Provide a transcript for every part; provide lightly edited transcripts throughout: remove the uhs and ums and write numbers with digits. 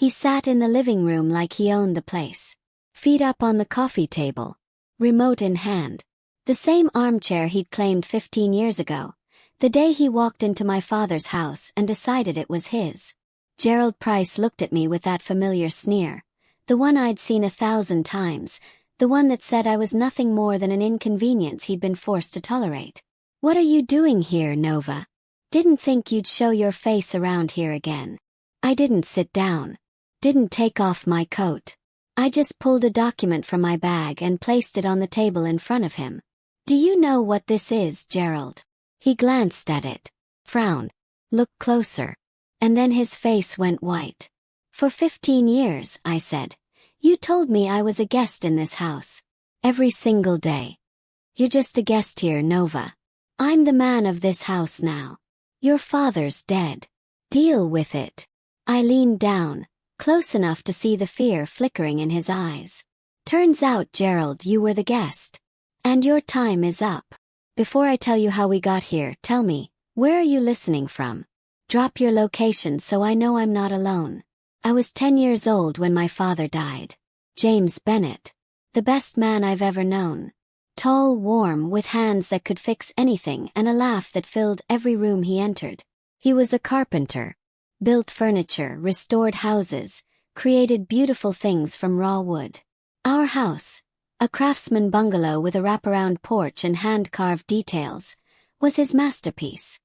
He sat in the living room like he owned the place. Feet up on the coffee table, remote in hand. The same armchair he'd claimed 15 years ago, the day he walked into my father's house and decided it was his. Gerald Price looked at me with that familiar sneer, the one I'd seen 1,000 times, the one that said I was nothing more than an inconvenience he'd been forced to tolerate. "What are you doing here, Nova? Didn't think you'd show your face around here again." I didn't sit down. Didn't take off my coat. I just pulled a document from my bag and placed it on the table in front of him. "Do you know what this is, Gerald?" He glanced at it, frowned, looked closer, and then his face went white. "For 15 years, I said, you told me I was a guest in this house. Every single day. You're just a guest here, Nova. I'm the man of this house now. Your father's dead. Deal with it." I leaned down, close enough to see the fear flickering in his eyes. "Turns out, Gerald, you were the guest. And your time is up. Before I tell you how we got here, tell me, where are you listening from? Drop your location so I know I'm not alone." I was 10 years old when my father died. James Bennett. The best man I've ever known. Tall, warm, with hands that could fix anything and a laugh that filled every room he entered. He was a carpenter. Built furniture, restored houses, created beautiful things from raw wood. Our house, a craftsman bungalow with a wraparound porch and hand-carved details, was his masterpiece.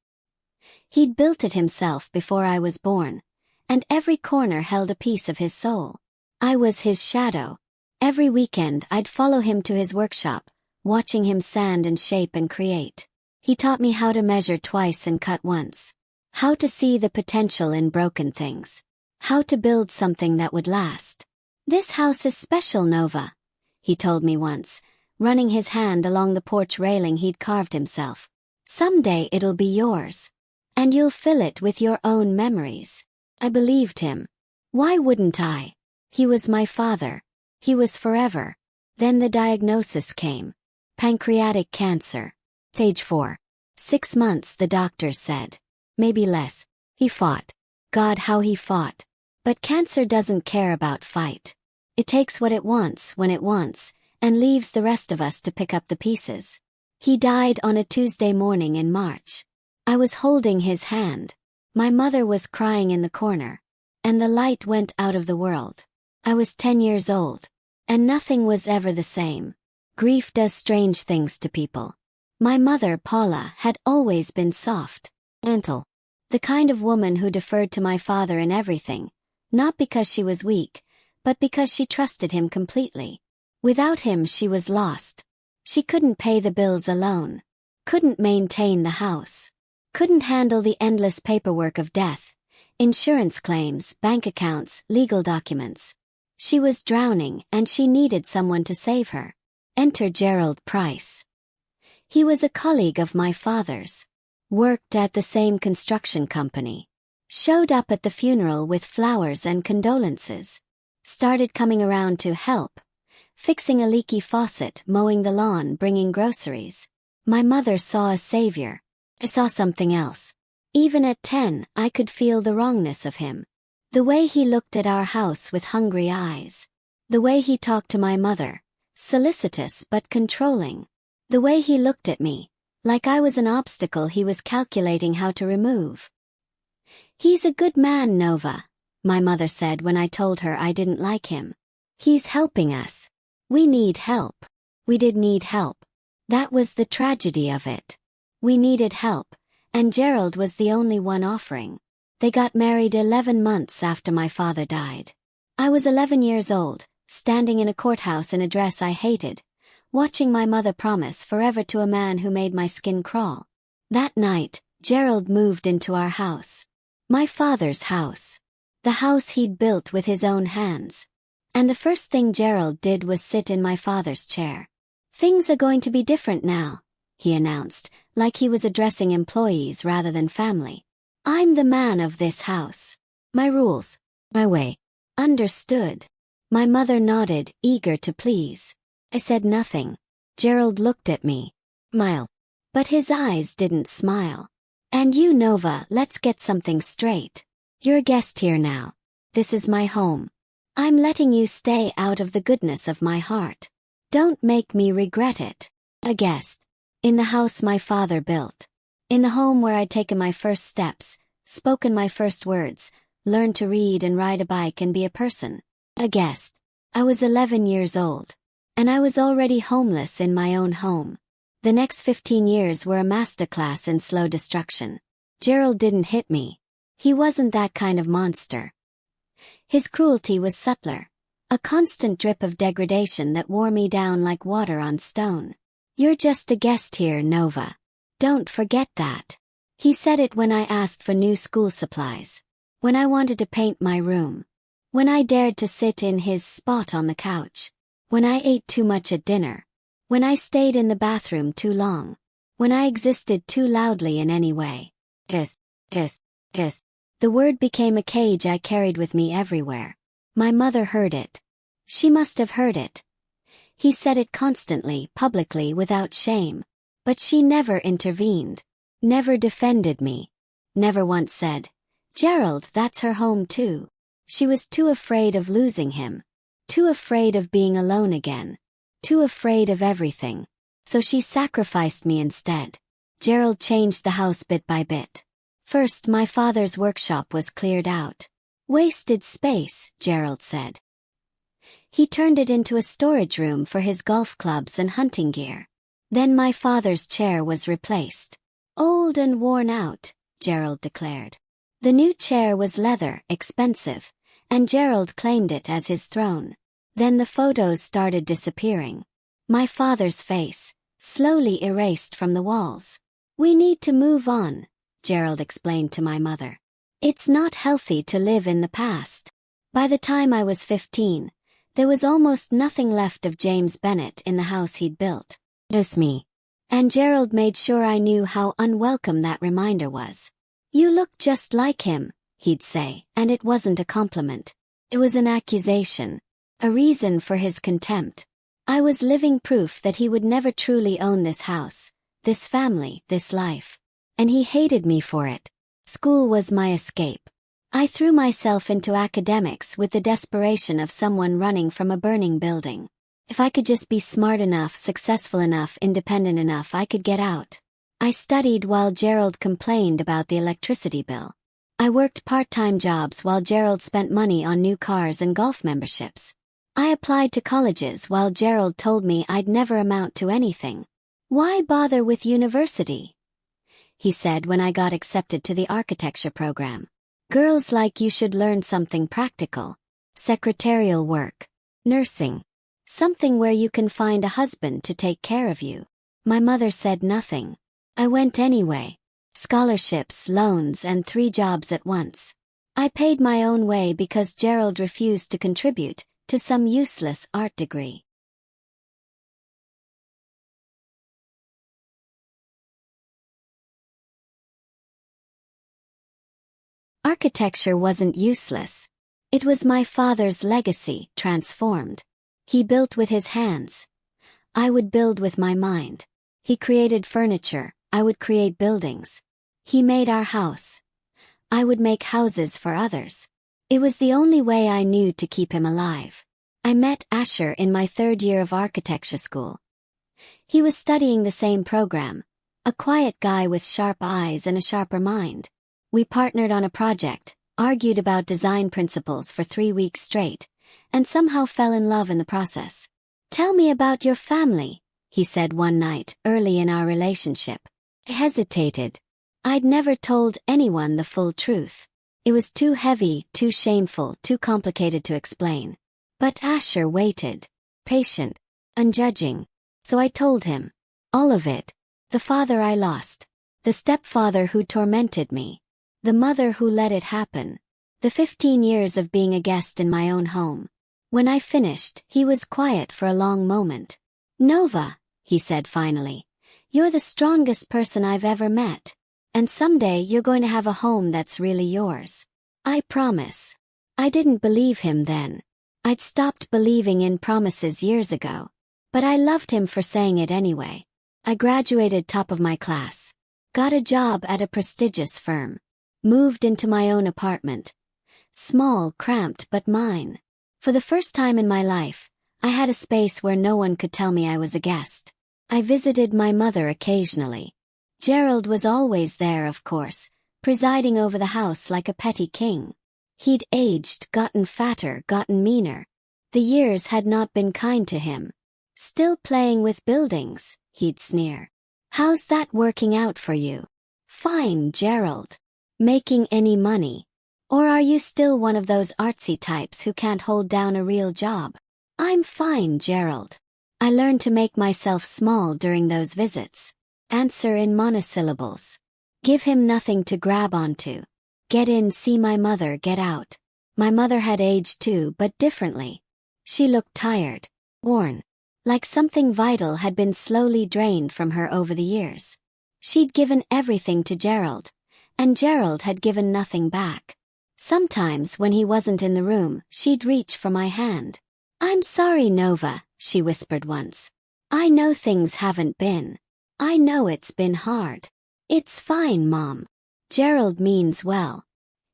He'd built it himself before I was born, and every corner held a piece of his soul. I was his shadow. Every weekend I'd follow him to his workshop, watching him sand and shape and create. He taught me how to measure twice and cut once. How to see the potential in broken things. How to build something that would last. "This house is special, Nova," he told me once, running his hand along the porch railing he'd carved himself. "Someday it'll be yours. And you'll fill it with your own memories." I believed him. Why wouldn't I? He was my father. He was forever. Then the diagnosis came. Pancreatic cancer. Stage 4. 6 months, the doctors said. Maybe less. He fought. God, how he fought. But cancer doesn't care about fight. It takes what it wants when it wants, and leaves the rest of us to pick up the pieces. He died on a Tuesday morning in March. I was holding his hand. My mother was crying in the corner. And the light went out of the world. I was 10 years old. And nothing was ever the same. Grief does strange things to people. My mother, Paula, had always been soft. Gentle. The kind of woman who deferred to my father in everything, not because she was weak, but because she trusted him completely. Without him she was lost. She couldn't pay the bills alone. Couldn't maintain the house. Couldn't handle the endless paperwork of death, insurance claims, bank accounts, legal documents. She was drowning and she needed someone to save her. Enter Gerald Price. He was a colleague of my father's. Worked at the same construction company. Showed up at the funeral with flowers and condolences. Started coming around to help. Fixing a leaky faucet, mowing the lawn, bringing groceries. My mother saw a savior. I saw something else. Even at 10, I could feel the wrongness of him. The way he looked at our house with hungry eyes. The way he talked to my mother, solicitous but controlling. The way he looked at me, like I was an obstacle he was calculating how to remove. "He's a good man, Nova," my mother said when I told her I didn't like him. "He's helping us. We need help." We did need help. That was the tragedy of it. We needed help, and Gerald was the only one offering. They got married 11 months after my father died. I was 11 years old, standing in a courthouse in a dress I hated, watching my mother promise forever to a man who made my skin crawl. That night, Gerald moved into our house. My father's house. The house he'd built with his own hands. And the first thing Gerald did was sit in my father's chair. "Things are going to be different now," he announced, like he was addressing employees rather than family. "I'm the man of this house. My rules, my way." Understood. My mother nodded, eager to please. I said nothing. Gerald looked at me. Smile. But his eyes didn't smile. "And you, Nova, let's get something straight. You're a guest here now. This is my home. I'm letting you stay out of the goodness of my heart. Don't make me regret it. A guest. In the house my father built. In the home where I'd taken my first steps, spoken my first words, learned to read and ride a bike and be a person. A guest. I was 11 years old. And I was already homeless in my own home. The next 15 years were a masterclass in slow destruction. Gerald didn't hit me. He wasn't that kind of monster. His cruelty was subtler. A constant drip of degradation that wore me down like water on stone. You're just a guest here, Nova. Don't forget that. He said it when I asked for new school supplies. When I wanted to paint my room. When I dared to sit in his spot on the couch. When I ate too much at dinner. When I stayed in the bathroom too long. When I existed too loudly in any way. The word became a cage I carried with me everywhere. My mother heard it. She must have heard it. He said it constantly, publicly, without shame. But she never intervened. Never defended me. Never once said, "Gerald, that's her home too." She was too afraid of losing him. Too afraid of being alone again. Too afraid of everything. So she sacrificed me instead. Gerald changed the house bit by bit. First, my father's workshop was cleared out. Wasted space, Gerald said. He turned it into a storage room for his golf clubs and hunting gear. Then my father's chair was replaced. Old and worn out, Gerald declared. The new chair was leather, expensive, and Gerald claimed it as his throne. Then the photos started disappearing. My father's face, slowly erased from the walls. "We need to move on," Gerald explained to my mother. "It's not healthy to live in the past." By the time I was 15, there was almost nothing left of James Bennett in the house he'd built. Just me. And Gerald made sure I knew how unwelcome that reminder was. "You look just like him," he'd say, and it wasn't a compliment. It was an accusation. A reason for his contempt. I was living proof that he would never truly own this house, this family, this life. And he hated me for it. School was my escape. I threw myself into academics with the desperation of someone running from a burning building. If I could just be smart enough, successful enough, independent enough, I could get out. I studied while Gerald complained about the electricity bill. I worked part-time jobs while Gerald spent money on new cars and golf memberships. I applied to colleges while Gerald told me I'd never amount to anything. "Why bother with university?" he said when I got accepted to the architecture program. "Girls like you should learn something practical. Secretarial work. Nursing. Something where you can find a husband to take care of you." My mother said nothing. I went anyway. Scholarships, loans, and 3 jobs at once. I paid my own way because Gerald refused to contribute to some useless art degree. Architecture wasn't useless. It was my father's legacy, transformed. He built with his hands. I would build with my mind. He created furniture, I would create buildings. He made our house. I would make houses for others. It was the only way I knew to keep him alive. I met Asher in my 3rd year of architecture school. He was studying the same program, a quiet guy with sharp eyes and a sharper mind. We partnered on a project, argued about design principles for 3 weeks straight, and somehow fell in love in the process. "Tell me about your family," he said one night, early in our relationship. I hesitated. I'd never told anyone the full truth. It was too heavy, too shameful, too complicated to explain. But Asher waited, patient, unjudging. So I told him. All of it. The father I lost. The stepfather who tormented me. The mother who let it happen. The 15 years of being a guest in my own home. When I finished, he was quiet for a long moment. "Nova," he said finally, "you're the strongest person I've ever met. And someday you're going to have a home that's really yours. I promise." I didn't believe him then. I'd stopped believing in promises years ago. But I loved him for saying it anyway. I graduated top of my class. Got a job at a prestigious firm. Moved into my own apartment. Small, cramped, but mine. For the first time in my life, I had a space where no one could tell me I was a guest. I visited my mother occasionally. Gerald was always there, of course, presiding over the house like a petty king. He'd aged, gotten fatter, gotten meaner. The years had not been kind to him. Still playing with buildings, he'd sneer. How's that working out for you? Fine, Gerald. Making any money? Or are you still one of those artsy types who can't hold down a real job? I'm fine, Gerald. I learned to make myself small during those visits. Answer in monosyllables. Give him nothing to grab onto. Get in, see my mother, get out. My mother had aged too, but differently. She looked tired, worn, like something vital had been slowly drained from her over the years. She'd given everything to Gerald, and Gerald had given nothing back. Sometimes when he wasn't in the room, she'd reach for my hand. I'm sorry, Nova, she whispered once. I know things haven't been. I know it's been hard. It's fine, Mom. Gerald means well.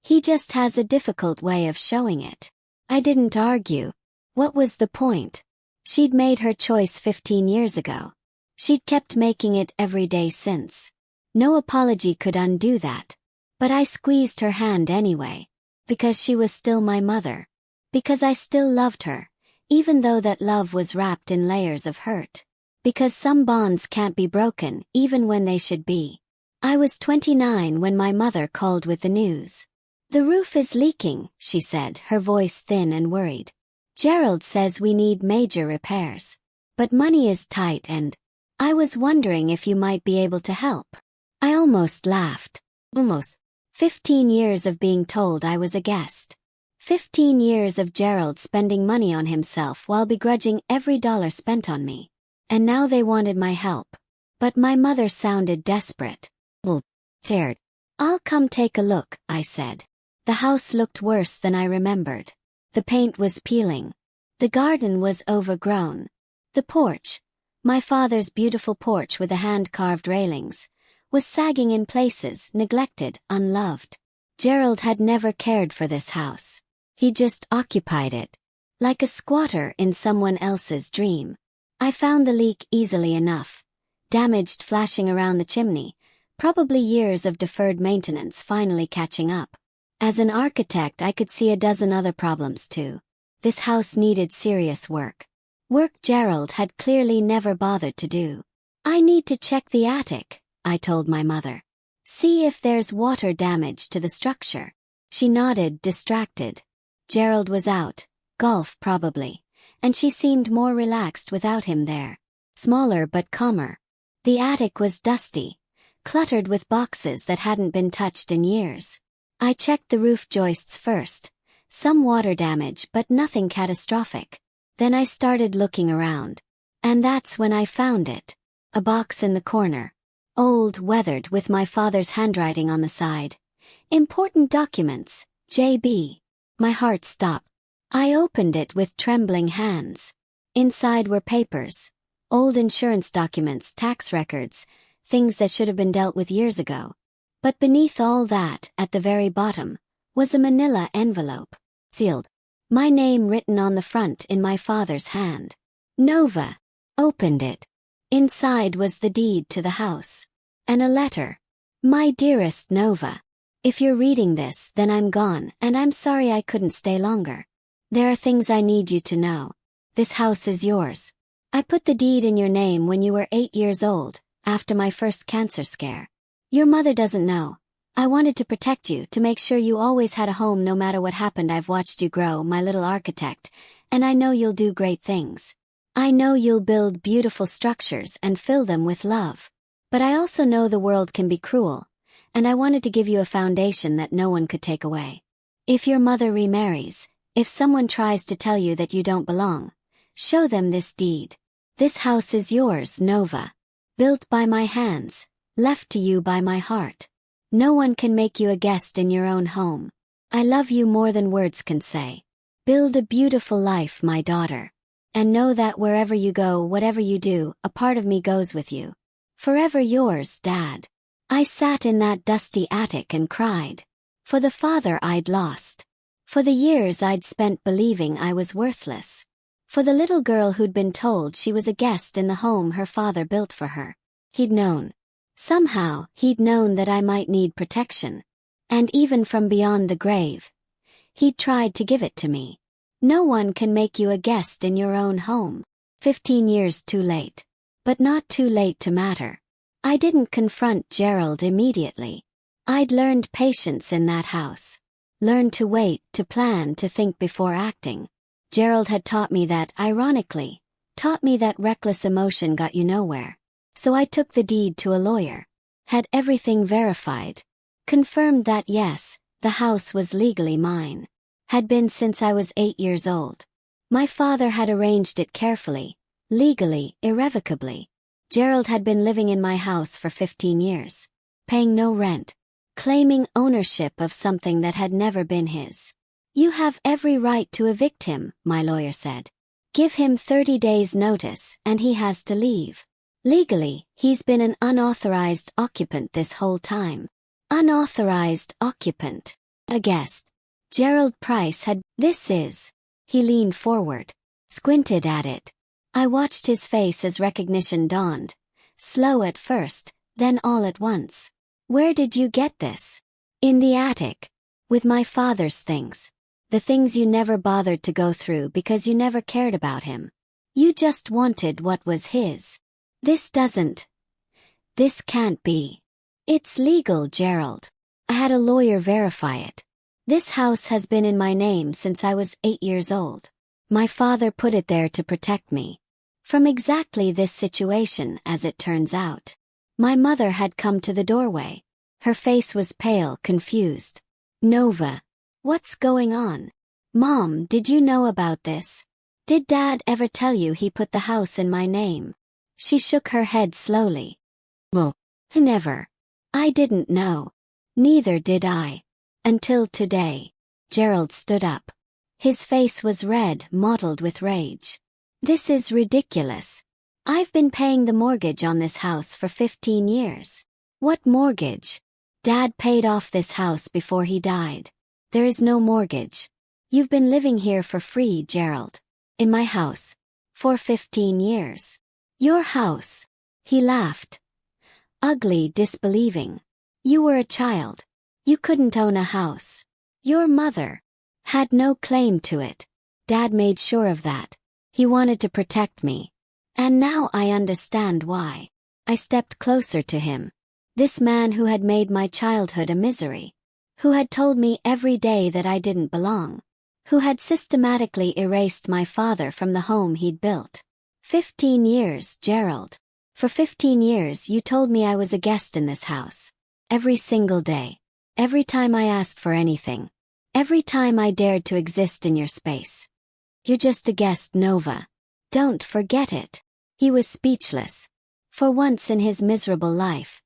He just has a difficult way of showing it. I didn't argue. What was the point? She'd made her choice 15 years ago. She'd kept making it every day since. No apology could undo that. But I squeezed her hand anyway. Because she was still my mother. Because I still loved her, even though that love was wrapped in layers of hurt. Because some bonds can't be broken, even when they should be. I was 29 when my mother called with the news. The roof is leaking, she said, her voice thin and worried. Gerald says we need major repairs. But money is tight and I was wondering if you might be able to help. I almost laughed. Almost. 15 years of being told I was a guest. 15 years of Gerald spending money on himself while begrudging every dollar spent on me. And now they wanted my help. But my mother sounded desperate. Scared. I'll come take a look, I said. The house looked worse than I remembered. The paint was peeling. The garden was overgrown. The porch, my father's beautiful porch with the hand-carved railings, was sagging in places, neglected, unloved. Gerald had never cared for this house. He just occupied it, like a squatter in someone else's dream. I found the leak easily enough. Damaged flashing around the chimney, probably years of deferred maintenance finally catching up. As an architect, I could see a dozen other problems too. This house needed serious work. Work Gerald had clearly never bothered to do. I need to check the attic, I told my mother. See if there's water damage to the structure. She nodded, distracted. Gerald was out, golf probably, and she seemed more relaxed without him there. Smaller but calmer. The attic was dusty, cluttered with boxes that hadn't been touched in years. I checked the roof joists first. Some water damage but nothing catastrophic. Then I started looking around. And that's when I found it. A box in the corner. Old, weathered, with my father's handwriting on the side. Important documents, JB. My heart stopped. I opened it with trembling hands. Inside were papers. Old insurance documents, tax records, things that should have been dealt with years ago. But beneath all that, at the very bottom, was a manila envelope, sealed. My name written on the front in my father's hand. Nova. Opened it. Inside was the deed to the house. And a letter. My dearest Nova. If you're reading this, then I'm gone, and I'm sorry I couldn't stay longer. There are things I need you to know. This house is yours. I put the deed in your name when you were 8 years old, after my first cancer scare. Your mother doesn't know. I wanted to protect you, to make sure you always had a home no matter what happened. I've watched you grow, my little architect, and I know you'll do great things. I know you'll build beautiful structures and fill them with love. But I also know the world can be cruel, and I wanted to give you a foundation that no one could take away. If your mother remarries, if someone tries to tell you that you don't belong, show them this deed. This house is yours, Nova. Built by my hands, left to you by my heart. No one can make you a guest in your own home. I love you more than words can say. Build a beautiful life, my daughter. And know that wherever you go, whatever you do, a part of me goes with you. Forever yours, Dad. I sat in that dusty attic and cried. For the father I'd lost. For the years I'd spent believing I was worthless. For the little girl who'd been told she was a guest in the home her father built for her. He'd known. Somehow, he'd known that I might need protection. And even from beyond the grave, he'd tried to give it to me. No one can make you a guest in your own home. 15 years too late. But not too late to matter. I didn't confront Gerald immediately. I'd learned patience in that house. Learned to wait, to plan, to think before acting. Gerald had taught me that, ironically. Taught me that reckless emotion got you nowhere. So I took the deed to a lawyer. Had everything verified. Confirmed that yes, the house was legally mine. Had been since I was 8 years old. My father had arranged it carefully, legally, irrevocably. Gerald had been living in my house for 15 years. Paying no rent. Claiming ownership of something that had never been his. You have every right to evict him, my lawyer said. Give him 30 days' notice and he has to leave. Legally, he's been an unauthorized occupant this whole time. Unauthorized occupant. A guest. Gerald Price had. This is. He leaned forward. Squinted at it. I watched his face as recognition dawned. Slow at first, then all at once. Where did you get this? In the attic. With my father's things. The things you never bothered to go through because you never cared about him. You just wanted what was his. This can't be. It's legal, Gerald. I had a lawyer verify it. This house has been in my name since I was 8 years old. My father put it there to protect me. From exactly this situation, as it turns out. My mother had come to the doorway. Her face was pale, confused. Nova. What's going on? Mom, did you know about this? Did Dad ever tell you he put the house in my name? She shook her head slowly. Well, never. I didn't know. Neither did I. Until today. Gerald stood up. His face was red, mottled with rage. This is ridiculous. I've been paying the mortgage on this house for 15 years. What mortgage? Dad paid off this house before he died. There is no mortgage. You've been living here for free, Gerald. In my house. For 15 years. Your house. He laughed. Ugly, disbelieving. You were a child. You couldn't own a house. Your mother had no claim to it. Dad made sure of that. He wanted to protect me. And now I understand why. I stepped closer to him. This man who had made my childhood a misery. Who had told me every day that I didn't belong. Who had systematically erased my father from the home he'd built. 15 years, Gerald. For 15 years you told me I was a guest in this house. Every single day. Every time I asked for anything. Every time I dared to exist in your space. You're just a guest, Nova. Don't forget it. He was speechless. For once in his miserable life,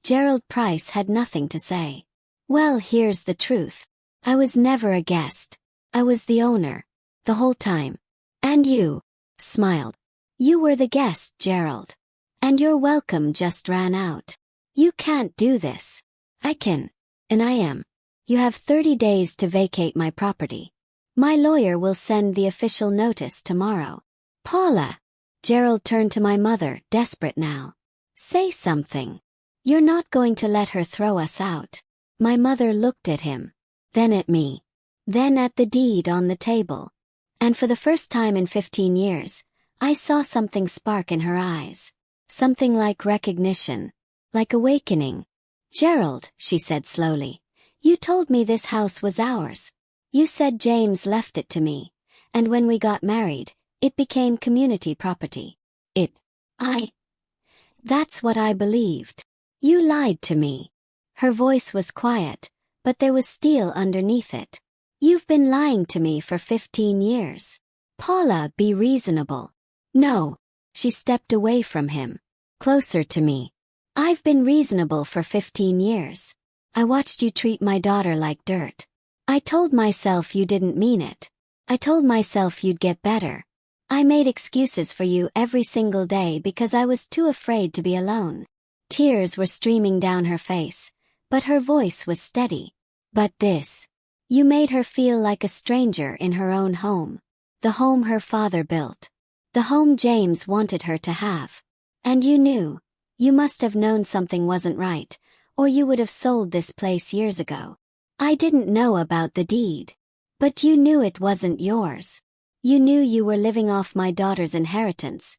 Gerald Price had nothing to say. Well, here's the truth. I was never a guest. I was the owner. The whole time. And you smiled. You were the guest, Gerald. And your welcome just ran out. You can't do this. I can. And I am. You have 30 days to vacate my property. My lawyer will send the official notice tomorrow. Paula. Gerald turned to my mother, desperate now. Say something. You're not going to let her throw us out. My mother looked at him. Then at me. Then at the deed on the table. And for the first time in 15 years, I saw something spark in her eyes. Something like recognition. Like awakening. Gerald, she said slowly. You told me this house was ours. You said James left it to me. And when we got married, it became community property. That's what I believed. You lied to me. Her voice was quiet, but there was steel underneath it. You've been lying to me for 15 years. Paula, be reasonable. No. She stepped away from him. Closer to me. I've been reasonable for 15 years. I watched you treat my daughter like dirt. I told myself you didn't mean it. I told myself you'd get better. I made excuses for you every single day because I was too afraid to be alone. Tears were streaming down her face, but her voice was steady. But this. You made her feel like a stranger in her own home. The home her father built. The home James wanted her to have. And you knew. You must have known something wasn't right, or you would have sold this place years ago. I didn't know about the deed. But you knew it wasn't yours. You knew you were living off my daughter's inheritance.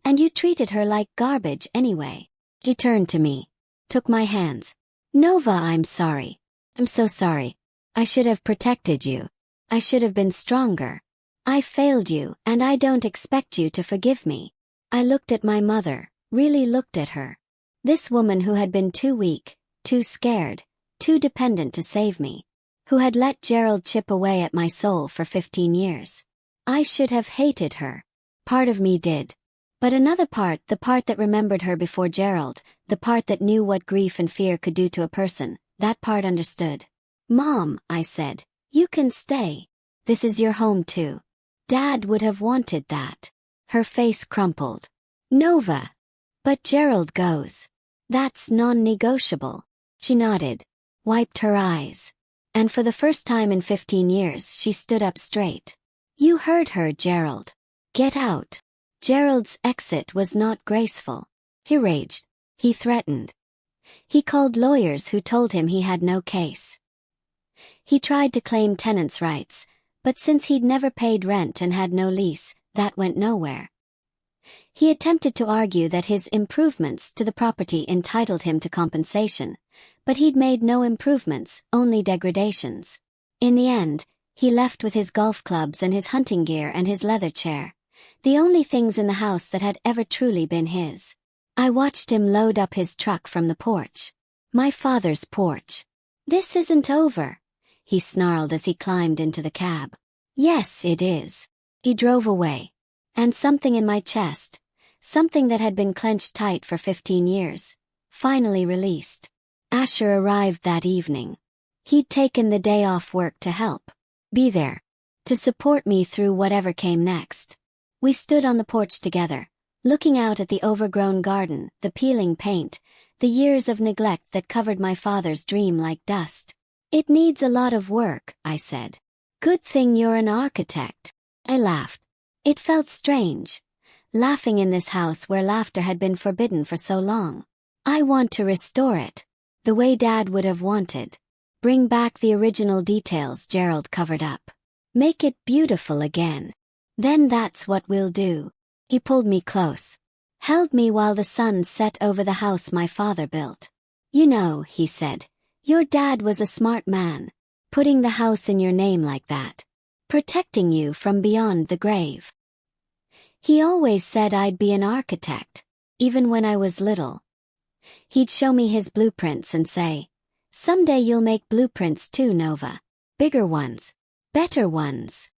And you treated her like garbage anyway. She turned to me. Took my hands. Nova, I'm sorry. I'm so sorry. I should have protected you. I should have been stronger. I failed you, and I don't expect you to forgive me. I looked at my mother, really looked at her. This woman who had been too weak, too scared, too dependent to save me. Who had let Gerald chip away at my soul for 15 years. I should have hated her. Part of me did. But another part, the part that remembered her before Gerald, the part that knew what grief and fear could do to a person, that part understood. Mom, I said, you can stay. This is your home too. Dad would have wanted that. Her face crumpled. Nova. But Gerald goes. That's non-negotiable. She nodded. Wiped her eyes. And for the first time in 15 years she stood up straight. You heard her, Gerald. Get out. Gerald's exit was not graceful. He raged. He threatened. He called lawyers who told him he had no case. He tried to claim tenants' rights, but since he'd never paid rent and had no lease, that went nowhere. He attempted to argue that his improvements to the property entitled him to compensation, but he'd made no improvements, only degradations. In the end, he left with his golf clubs and his hunting gear and his leather chair, the only things in the house that had ever truly been his. I watched him load up his truck from the porch. My father's porch. This isn't over, he snarled as he climbed into the cab. Yes, it is. He drove away. And something in my chest, something that had been clenched tight for 15 years, finally released. Asher arrived that evening. He'd taken the day off work to help. Be there. To support me through whatever came next. We stood on the porch together, looking out at the overgrown garden, the peeling paint, the years of neglect that covered my father's dream like dust. It needs a lot of work, I said. Good thing you're an architect. I laughed. It felt strange, laughing in this house where laughter had been forbidden for so long. I want to restore it, the way Dad would have wanted. Bring back the original details Gerald covered up. Make it beautiful again. Then that's what we'll do. He pulled me close. Held me while the sun set over the house my father built. You know, he said, your dad was a smart man. Putting the house in your name like that. Protecting you from beyond the grave. He always said I'd be an architect, even when I was little. He'd show me his blueprints and say, someday you'll make blueprints too, Nova. Bigger ones. Better ones.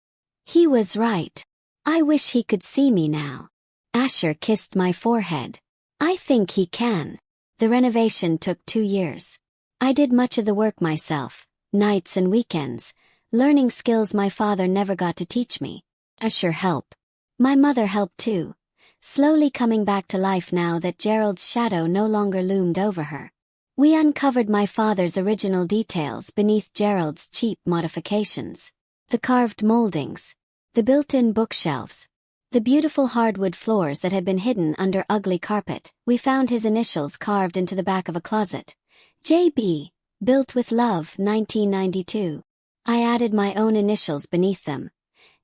He was right. I wish he could see me now. Asher kissed my forehead. I think he can. The renovation took 2 years. I did much of the work myself, nights and weekends, learning skills my father never got to teach me. Asher helped. My mother helped too, slowly coming back to life now that Gerald's shadow no longer loomed over her. We uncovered my father's original details beneath Gerald's cheap modifications. The carved moldings. The built-in bookshelves. The beautiful hardwood floors that had been hidden under ugly carpet. We found his initials carved into the back of a closet. J.B., built with love, 1992. I added my own initials beneath them.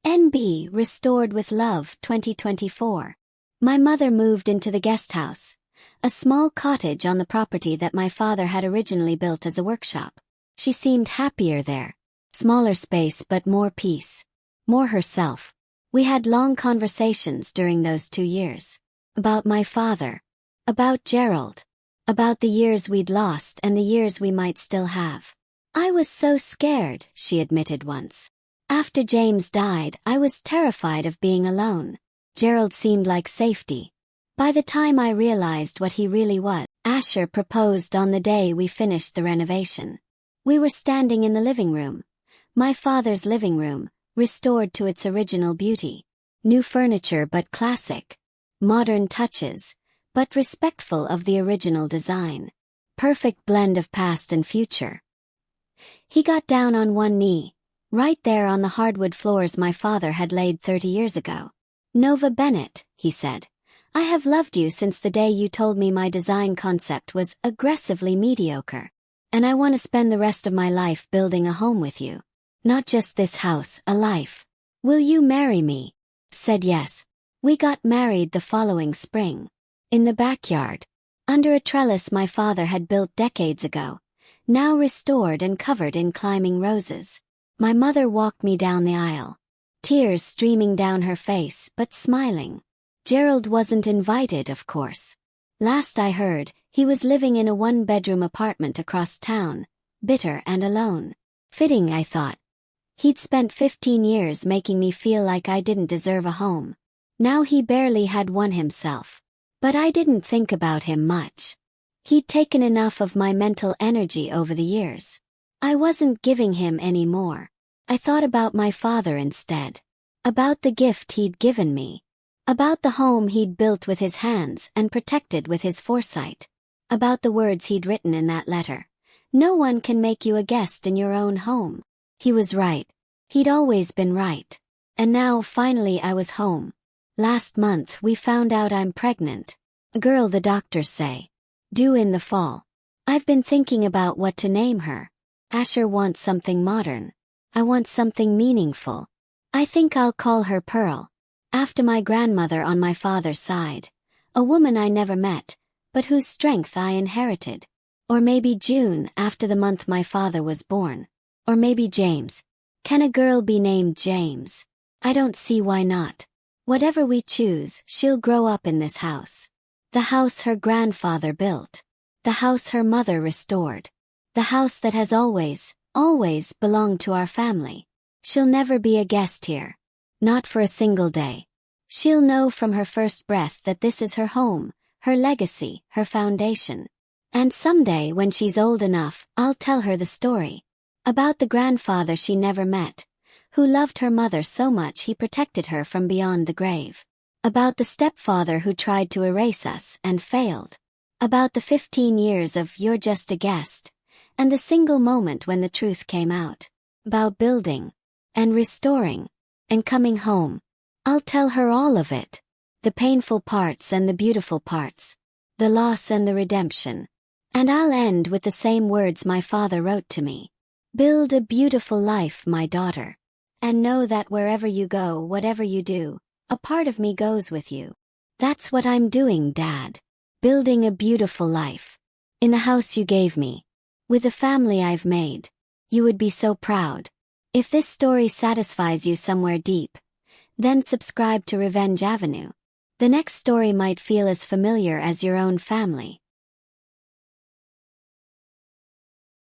N.B., restored with love, 2024. My mother moved into the guest house, a small cottage on the property that my father had originally built as a workshop. She seemed happier there. Smaller space but more peace. More herself. We had long conversations during those 2 years. About my father. About Gerald. About the years we'd lost and the years we might still have. I was so scared, she admitted once. After James died, I was terrified of being alone. Gerald seemed like safety. By the time I realized what he really was, Asher proposed on the day we finished the renovation. We were standing in the living room. My father's living room, restored to its original beauty. New furniture but classic. Modern touches, but respectful of the original design. Perfect blend of past and future. He got down on one knee, right there on the hardwood floors my father had laid 30 years ago. "Nova Bennett," he said, "I have loved you since the day you told me my design concept was aggressively mediocre. And I want to spend the rest of my life building a home with you. Not just this house, a life. Will you marry me?" Said yes. We got married the following spring. In the backyard. Under a trellis my father had built decades ago, now restored and covered in climbing roses. My mother walked me down the aisle. Tears streaming down her face, but smiling. Gerald wasn't invited, of course. Last I heard, he was living in a one-bedroom apartment across town, bitter and alone. Fitting, I thought. He'd spent 15 years making me feel like I didn't deserve a home. Now he barely had one himself. But I didn't think about him much. He'd taken enough of my mental energy over the years. I wasn't giving him any more. I thought about my father instead. About the gift he'd given me. About the home he'd built with his hands and protected with his foresight. About the words he'd written in that letter. "No one can make you a guest in your own home." He was right. He'd always been right. And now, finally, I was home. Last month we found out I'm pregnant. A girl, the doctors say. Due in the fall. I've been thinking about what to name her. Asher wants something modern. I want something meaningful. I think I'll call her Pearl. After my grandmother on my father's side. A woman I never met, but whose strength I inherited. Or maybe June, after the month my father was born. Or maybe James. Can a girl be named James? I don't see why not. Whatever we choose, she'll grow up in this house. The house her grandfather built. The house her mother restored. The house that has always belonged to our family. She'll never be a guest here. Not for a single day. She'll know from her first breath that this is her home, her legacy, her foundation. And someday when she's old enough, I'll tell her the story. About the grandfather she never met, who loved her mother so much he protected her from beyond the grave. About the stepfather who tried to erase us and failed. About the 15 years of "you're just a guest," and the single moment when the truth came out. About building, and restoring, and coming home. I'll tell her all of it. The painful parts and the beautiful parts. The loss and the redemption. And I'll end with the same words my father wrote to me. "Build a beautiful life, my daughter. And know that wherever you go, whatever you do, a part of me goes with you." That's what I'm doing, Dad. Building a beautiful life. In the house you gave me. With the family I've made. You would be so proud. If this story satisfies you somewhere deep, then subscribe to Revenge Avenue. The next story might feel as familiar as your own family.